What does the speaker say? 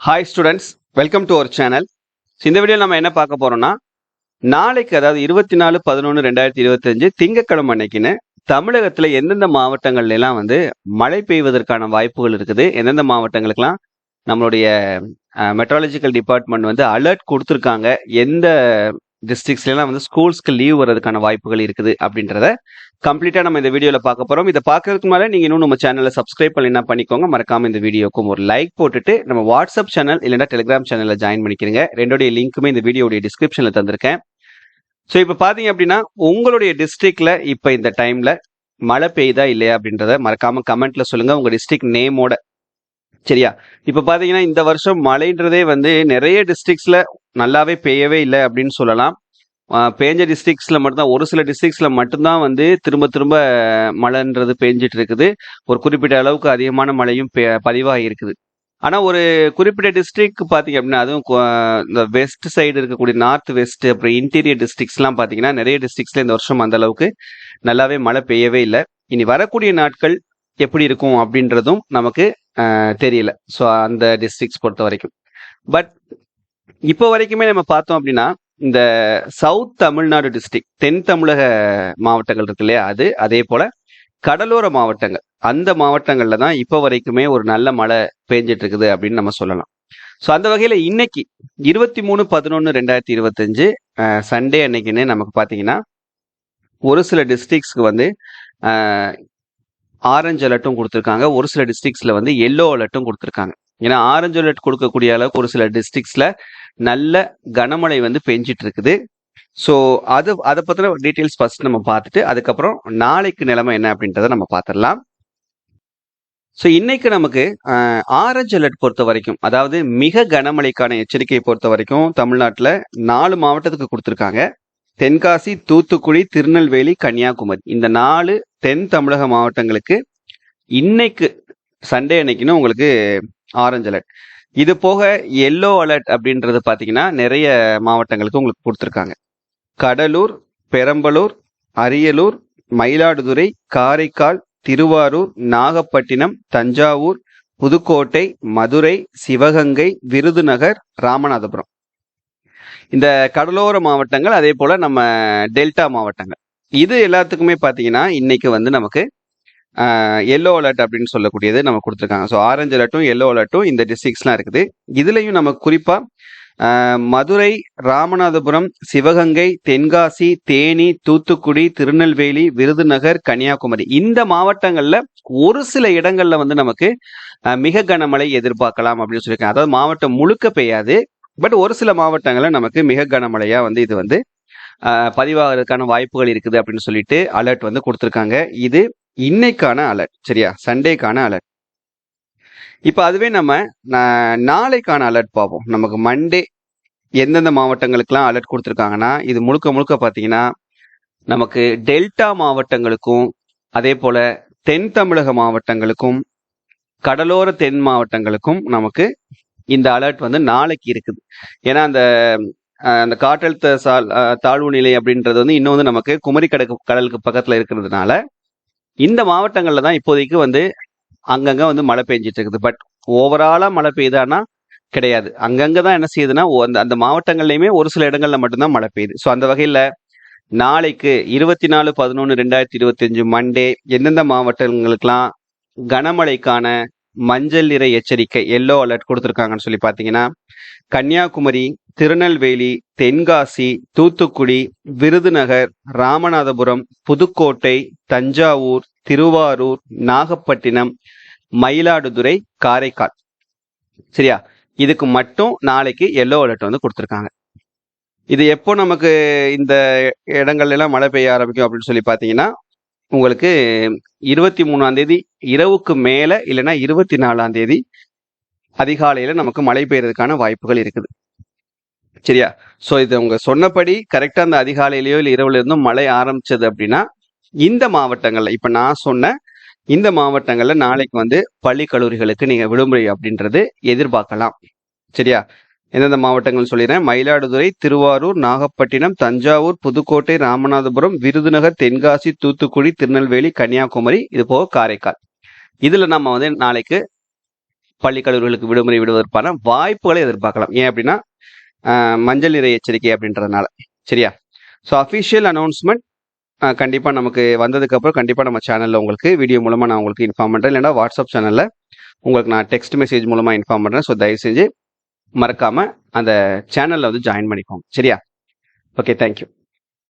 Hi students, welcome to our channel. இந்த வீடியோவில் நம்ம என்ன பார்க்க போறோம்னா, நாளைக்கு அதாவது 24/11/2025 திங்கட்கிழமை அன்னைக்குன்னு தமிழகத்துல எந்தெந்த மாவட்டங்கள்ல எல்லாம் மழை பெய்வதற்கான வாய்ப்புகள் இருக்குது, எந்தெந்த மாவட்டங்களுக்கெல்லாம் நம்மளுடைய மெட்ராலஜிக்கல் டிபார்ட்மெண்ட் அலர்ட் கொடுத்துருக்காங்க, எந்த டிஸ்ட்ரிக்ட்ஸ்ல எல்லாம் ஸ்கூல்ஸ்க்கு லீவ் வர்றதுக்கான வாய்ப்புகள் இருக்குது அப்படின்றத கம்ப்ளீட்டா நம்ம இந்த வீடியோல பார்க்க போறோம். இதை பார்க்கறதுக்கு முன்னால நீங்க இன்னும் நம்ம சேனலை சப்ஸ்கிரைப் பண்ணி பண்ணிக்கோங்க. மறக்காம இந்த வீடியோக்கும் ஒரு லைக் போட்டுட்டு நம்ம வாட்ஸ்அப் சேனல் இல்லைன்னா டெலிகிராம் சேனல்ல ஜாயின் பண்ணிக்கிறீங்க. ரெண்டோடைய லிங்க்குமே இந்த வீடியோடைய டிஸ்கிரிப்ஷன்ல தந்திருக்கேன். ஸோ இப்போ பாத்தீங்க அப்படின்னா உங்களுடைய டிஸ்ட்ரிக்ட்ல இப்போ இந்த டைம்ல மழை பெய்யுதா இல்லையா அப்படின்றத மறக்காம கமெண்ட்ல சொல்லுங்க, உங்க டிஸ்ட்ரிக்ட் நேமோட. சரியா? இப்ப பாத்தீங்கன்னா இந்த வருஷம் மழைன்றதே நிறைய டிஸ்ட்ரிக்ட்ஸ்ல நல்லாவே பெய்யவே இல்லை அப்படின்னு சொல்லலாம். பேஞ்ச டிஸ்ட்ரிக்ட்ஸ்ல மட்டும்தான், ஒரு சில டிஸ்ட்ரிக்ட்ஸ்ல மட்டும்தான் திரும்ப திரும்ப மழைன்றது பெஞ்சிட்டு இருக்குது. ஒரு குறிப்பிட்ட அளவுக்கு அதிகமான மழையும் பதிவாகி இருக்குது. ஆனா ஒரு குறிப்பிட்ட டிஸ்ட்ரிக்ட் பாத்தீங்க அப்படின்னா, அதுவும் இந்த வெஸ்ட் சைடு இருக்கக்கூடிய நார்த் வெஸ்ட் அப்புறம் இன்டீரியர் டிஸ்ட்ரிக்ட்ஸ் எல்லாம் பாத்தீங்கன்னா நிறைய டிஸ்ட்ரிக்ட்ஸ்ல இந்த வருஷம் அந்த அளவுக்கு நல்லாவே மழை பெய்யவே இல்லை. இனி வரக்கூடிய நாட்கள் எப்படி இருக்கும் அப்படின்றதும் நமக்கு தெரியல. ஸோ அந்த டிஸ்ட்ரிக்ட்ஸ் பொறுத்த வரைக்கும். பட் இப்போ வரைக்குமே நம்ம பார்த்தோம் அப்படின்னா இந்த சவுத் தமிழ்நாடு டிஸ்ட்ரிக்ட், தென் தமிழக மாவட்டங்கள் இருக்கு இல்லையா, அதே போல கடலோர மாவட்டங்கள், அந்த மாவட்டங்கள்ல தான் இப்போ வரைக்குமே ஒரு நல்ல மழை பெஞ்சிட்டு இருக்குது அப்படின்னு நம்ம சொல்லலாம். ஸோ அந்த வகையில இன்னைக்கு 23/11/2025 சண்டே அன்னைக்குன்னு நமக்கு பார்த்தீங்கன்னா ஒரு சில டிஸ்ட்ரிக்ட்ஸ்க்கு ஆரஞ்சு அலர்ட்டும் கொடுத்துருக்காங்க, ஒரு சில டிஸ்ட்ரிக்ட்ஸ்ல எல்லோ அலர்ட்டும் கொடுத்துருக்காங்க. ஏன்னா ஆரஞ்சு அலர்ட் கொடுக்கக்கூடிய அளவுக்கு ஒரு சில டிஸ்ட்ரிக்ட்ஸ்ல நல்ல கனமழை பெஞ்சிட்டு இருக்குது. ஸோ அதை பத்தின டீட்டெயில்ஸ் ஃபர்ஸ்ட் நம்ம பார்த்துட்டு அதுக்கப்புறம் நாளைக்கு நிலைமை என்ன அப்படின்றத நம்ம பார்த்துடலாம். ஸோ இன்னைக்கு நமக்கு ஆரஞ்சு அலர்ட் பொறுத்த வரைக்கும், அதாவது மிக கனமழைக்கான எச்சரிக்கையை பொறுத்த வரைக்கும் தமிழ்நாட்டில் 4 மாவட்டத்துக்கு கொடுத்துருக்காங்க. தென்காசி, தூத்துக்குடி, திருநெல்வேலி, கன்னியாகுமரி, இந்த 4 தென் தமிழக மாவட்டங்களுக்கு இன்னைக்கு சண்டே அன்னைக்குன்னு உங்களுக்கு ஆரஞ்சு அலர்ட். இது போக எல்லோ அலர்ட் அப்படின்றது பாத்தீங்கன்னா நிறைய மாவட்டங்களுக்கு உங்களுக்கு கொடுத்துருக்காங்க. கடலூர், பெரம்பலூர், அரியலூர், மயிலாடுதுறை, காரைக்கால், திருவாரூர், நாகப்பட்டினம், தஞ்சாவூர், புதுக்கோட்டை, மதுரை, சிவகங்கை, விருதுநகர், ராமநாதபுரம், இந்த கடலோர மாவட்டங்கள், அதே போல நம்ம டெல்டா மாவட்டங்கள், இது எல்லாத்துக்குமே பாத்தீங்கன்னா இன்னைக்கு நமக்கு எல்லோ அலர்ட் அப்படின்னு சொல்லக்கூடியது நம்ம கொடுத்துருக்காங்க. ஸோ ஆரஞ்சு அலர்ட்டும் எல்லோ அலர்ட்டும் இந்த டிஸ்ட்ரிக்ட்ஸ்லாம் இருக்குது. இதுலயும் நமக்கு குறிப்பா மதுரை, ராமநாதபுரம், சிவகங்கை, தென்காசி, தேனி, தூத்துக்குடி, திருநெல்வேலி, விருதுநகர், கன்னியாகுமரி, இந்த மாவட்டங்கள்ல ஒரு சில இடங்கள்ல நமக்கு மிக கனமழை எதிர்பார்க்கலாம் அப்படின்னு சொல்லியிருக்காங்க. அதாவது மாவட்டம் முழுக்க பெய்யாது, பட் ஒரு சில மாவட்டங்கள்ல நமக்கு மிக கனமழையா இது பதிவாகிறதுக்கான வாய்ப்புகள் இருக்குது அப்படின்னு சொல்லிட்டு அலர்ட் கொடுத்துருக்காங்க. இது இன்னைக்கான அலர்ட். சரியா? சண்டேக்கான அலர்ட். இப்ப அதுவே நம்ம நாளைக்கான அலர்ட் பார்ப்போம். நமக்கு மண்டே எந்தெந்த மாவட்டங்களுக்கெல்லாம் அலர்ட் கொடுத்துருக்காங்கன்னா, இது முழுக்க முழுக்க பாத்தீங்கன்னா நமக்கு டெல்டா மாவட்டங்களுக்கும் அதே போல தென் தமிழக மாவட்டங்களுக்கும் கடலோர தென் மாவட்டங்களுக்கும் நமக்கு இந்த அலர்ட் நாளைக்கு இருக்குது. ஏன்னா அந்த காற்றழுத்த தாழ்வு நிலை அப்படின்றது இன்னும் நமக்கு குமரி கடலுக்கு பக்கத்துல இருக்கிறதுனால இந்த மாவட்டங்கள்ல தான் இப்போதைக்கு அங்கங்க மழை பெஞ்சிட்டு இருக்குது. பட் ஓவராலா மழை பெய்யுதானா கிடையாது. அங்கங்க தான் என்ன செய்யுதுன்னா அந்த மாவட்டங்கள்லயுமே ஒரு சில இடங்கள்ல மட்டும்தான் மழை பெய்யுது. ஸோ அந்த வகையில நாளைக்கு 24/11/2025 மண்டே எந்தெந்த மாவட்டங்களுக்கெல்லாம் கனமழைக்கான மஞ்சள் நிற எச்சரிக்கை, எல்லோ அலர்ட் கொடுத்துருக்காங்கன்னு சொல்லி பாத்தீங்கன்னா கன்னியாகுமரி, திருநெல்வேலி, தென்காசி, தூத்துக்குடி, விருதுநகர், ராமநாதபுரம், புதுக்கோட்டை, தஞ்சாவூர், திருவாரூர், நாகப்பட்டினம், மயிலாடுதுறை, காரைக்கால். சரியா? இதுக்கு மட்டும் நாளைக்கு எல்லோ அலர்ட் கொடுத்துருக்காங்க. இது எப்போ நமக்கு இந்த இடங்கள்ல எல்லாம் மழை பெய்ய ஆரம்பிக்கும் அப்படின்னு சொல்லி பாத்தீங்கன்னா உங்களுக்கு 23ஆம் தேதி இரவுக்கு மேல இல்லைன்னா 24ஆம் தேதி அதிகாலையில நமக்கு மழை பெய்யறதுக்கான வாய்ப்புகள் இருக்குது. சரியா? சோ இது உங்க சொன்னபடி கரெக்டா அந்த அதிகாலையிலயோ இல்ல இரவுல இருந்தும் மழை ஆரம்பிச்சது அப்படின்னா இந்த மாவட்டங்கள்ல, இப்ப நான் சொன்ன இந்த மாவட்டங்கள்ல நாளைக்கு பள்ளி கல்லூரிகளுக்கு நீங்க விடுமுறை அப்படின்றது எதிர்பார்க்கலாம். சரியா? எந்தெந்த மாவட்டங்கள் சொல்லிடுறேன்: மயிலாடுதுறை, திருவாரூர், நாகப்பட்டினம், தஞ்சாவூர், புதுக்கோட்டை, ராமநாதபுரம், விருதுநகர், தென்காசி, தூத்துக்குடி, திருநெல்வேலி, கன்னியாகுமரி, இது போக காரைக்கால். இதுல நம்ம நாளைக்கு பள்ளி கல்லூரிகளுக்கு விடுமுறை விடுவதற்கான வாய்ப்புகளை எதிர்பார்க்கலாம். ஏன் அப்படின்னா மஞ்சள் நிற எச்சரிக்கை அப்படின்றதுனால. சரியா? ஸோ அஃபிஷியல் அனௌன்ஸ்மெண்ட் கண்டிப்பாக நமக்கு வந்ததுக்கப்புறம் கண்டிப்பாக நம்ம சேனலில் உங்களுக்கு வீடியோ மூலமாக நான் உங்களுக்கு இன்ஃபார்ம் பண்ணுறேன். இல்லைன்னா வாட்ஸ்அப் சேனலில் உங்களுக்கு நான் டெக்ஸ்ட் மெசேஜ் மூலமாக இன்ஃபார்ம் பண்ணுறேன். ஸோ தயவு செஞ்சு மறக்காமல் அந்த சேனலில் வந்து ஜாயின் பண்ணிக்கோங்க. சரியா? Okay, thank you.